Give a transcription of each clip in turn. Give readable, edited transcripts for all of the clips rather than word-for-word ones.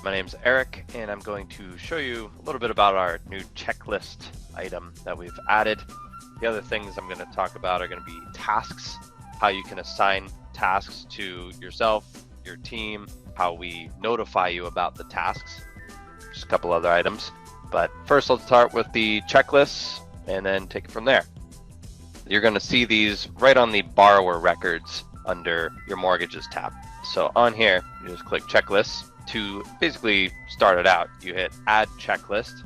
My name's Eric, and I'm going to show you a little bit about our new checklist item that we've added. The other things I'm going to talk about are going to be tasks, how you can assign tasks to yourself, your team, how we notify you about the tasks, just a couple other items. But first, let's start with the checklists and then take it from there. You're going to see these right on the borrower records under your mortgages tab. So on here, you just click checklists. To basically start it out, you hit add checklist.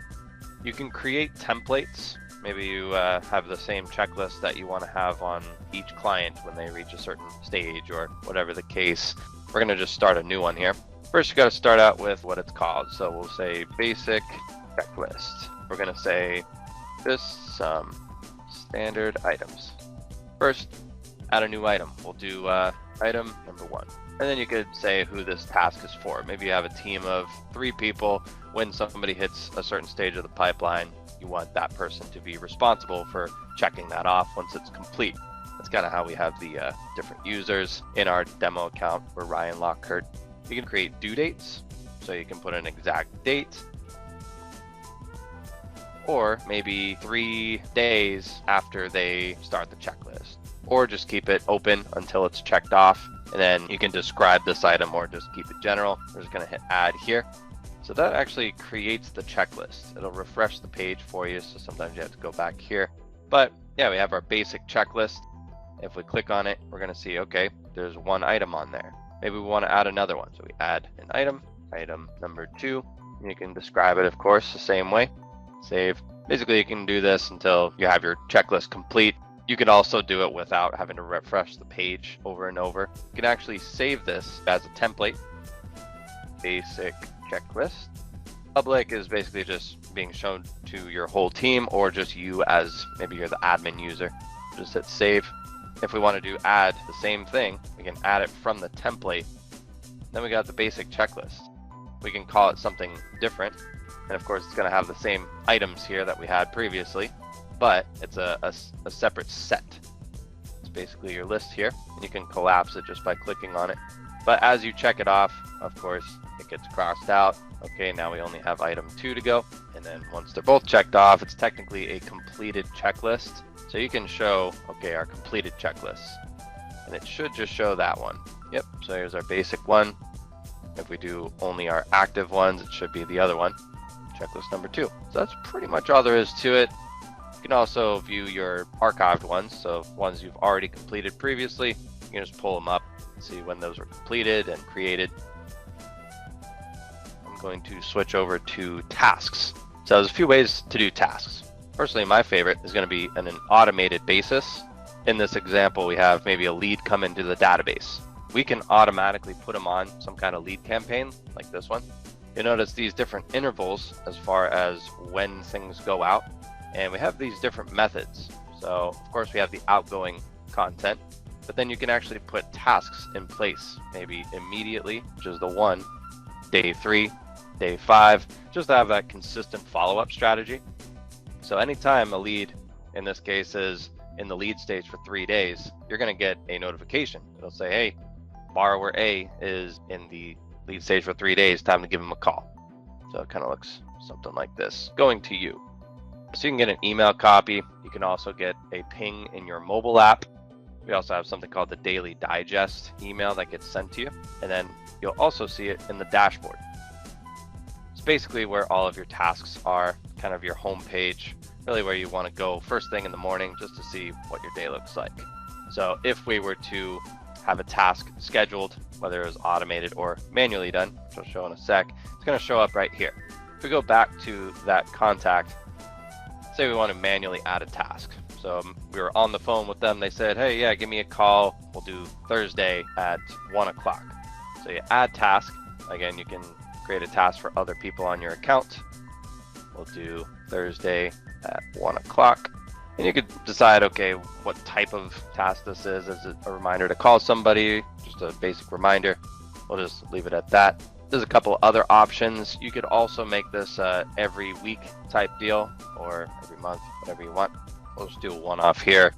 You can create templates. Maybe you have the same checklist that you want to have on each client when they reach a certain stage or whatever the case. We're going to just start a new one here. First, you got to start out with what it's called. So we'll say basic checklist. We're going to say just some standard items. First, add a new item. We'll do item number 1. And then you could say who this task is for. Maybe you have a team of 3 people. When somebody hits a certain stage of the pipeline, you want that person to be responsible for checking that off once it's complete. That's kind of how we have the different users. In our demo account, we're Ryan Lockhart. You can create due dates, so you can put an exact date, or maybe 3 days after they start the checklist, or just keep it open until it's checked off. And then you can describe this item or just keep it general. We're just going to hit add here. So that actually creates the checklist. It'll refresh the page for you. So sometimes you have to go back here. But yeah, we have our basic checklist. If we click on it, we're going to see, okay, there's 1 item on there. Maybe we want to add another one. So we add an item number 2. And you can describe it, of course, the same way. Save. Basically, you can do this until you have your checklist complete. You can also do it without having to refresh the page over and over. You can actually save this as a template. Basic checklist. Public is basically just being shown to your whole team or just you as maybe you're the admin user. Just hit save. If we want to do add the same thing, we can add it from the template. Then we got the basic checklist. We can call it something different. And of course, it's going to have the same items here that we had previously, but it's a separate set. It's basically your list here, and you can collapse it just by clicking on it. But as you check it off, of course, it gets crossed out. Okay, now we only have item 2 to go. And then once they're both checked off, it's technically a completed checklist. So you can show, okay, our completed checklist. And it should just show that one. Yep, so here's our basic one. If we do only our active ones, it should be the other one. Checklist number 2. So that's pretty much all there is to it. You can also view your archived ones, so ones you've already completed previously. You can just pull them up and see when those were completed and created. I'm going to switch over to tasks. So there's a few ways to do tasks. Personally, my favorite is going to be on an automated basis. In this example, we have maybe a lead come into the database. We can automatically put them on some kind of lead campaign like this one. You'll notice these different intervals as far as when things go out. And we have these different methods. So of course we have the outgoing content, but then you can actually put tasks in place, maybe immediately, which is the 1, day 3, day 5, just to have that consistent follow-up strategy. So anytime a lead, in this case, is in the lead stage for 3 days, you're going to get a notification. It'll say, hey, borrower A is in the lead stage for 3 days, time to give them a call. So it kind of looks something like this, going to you. So you can get an email copy. You can also get a ping in your mobile app. We also have something called the Daily Digest email that gets sent to you. And then you'll also see it in the dashboard. It's basically where all of your tasks are, kind of your home page, really where you want to go first thing in the morning just to see what your day looks like. So if we were to have a task scheduled, whether it was automated or manually done, which I'll show in a sec, it's going to show up right here. If we go back to that contact, say we want to manually add a task. So we were on the phone with them. They said, hey, yeah, give me a call. We'll do Thursday at 1 o'clock. So you add task. Again, you can create a task for other people on your account. We'll do Thursday at 1 o'clock. And you could decide, okay, what type of task this is. Is it a reminder to call somebody? Just a basic reminder. We'll just leave it at that. There's a couple other options. You could also make this every week type deal or every month, whatever you want. We'll just do a one-off here.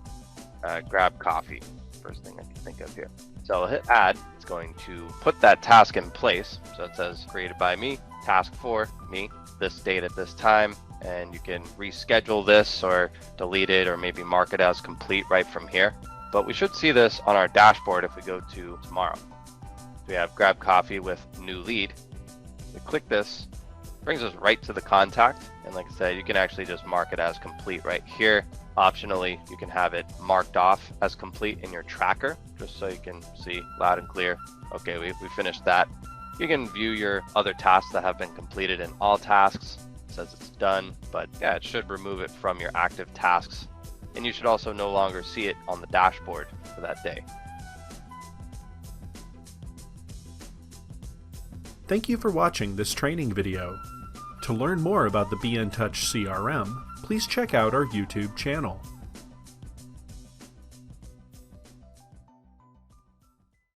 Grab coffee, first thing I can think of here. So I'll hit add. It's going to put that task in place. So it says created by me. task 4, me, this date at this time, and you can reschedule this or delete it or maybe mark it as complete right from here. But we should see this on our dashboard if we go to tomorrow. So we have grab coffee with new lead. We click this, brings us right to the contact. And like I said, you can actually just mark it as complete right here. Optionally, you can have it marked off as complete in your tracker, just so you can see loud and clear. Okay, we finished that. You can view your other tasks that have been completed in all tasks. It says it's done, but yeah, it should remove it from your active tasks. And you should also no longer see it on the dashboard for that day. Thank you for watching this training video. To learn more about the BNTouch CRM, please check out our YouTube channel.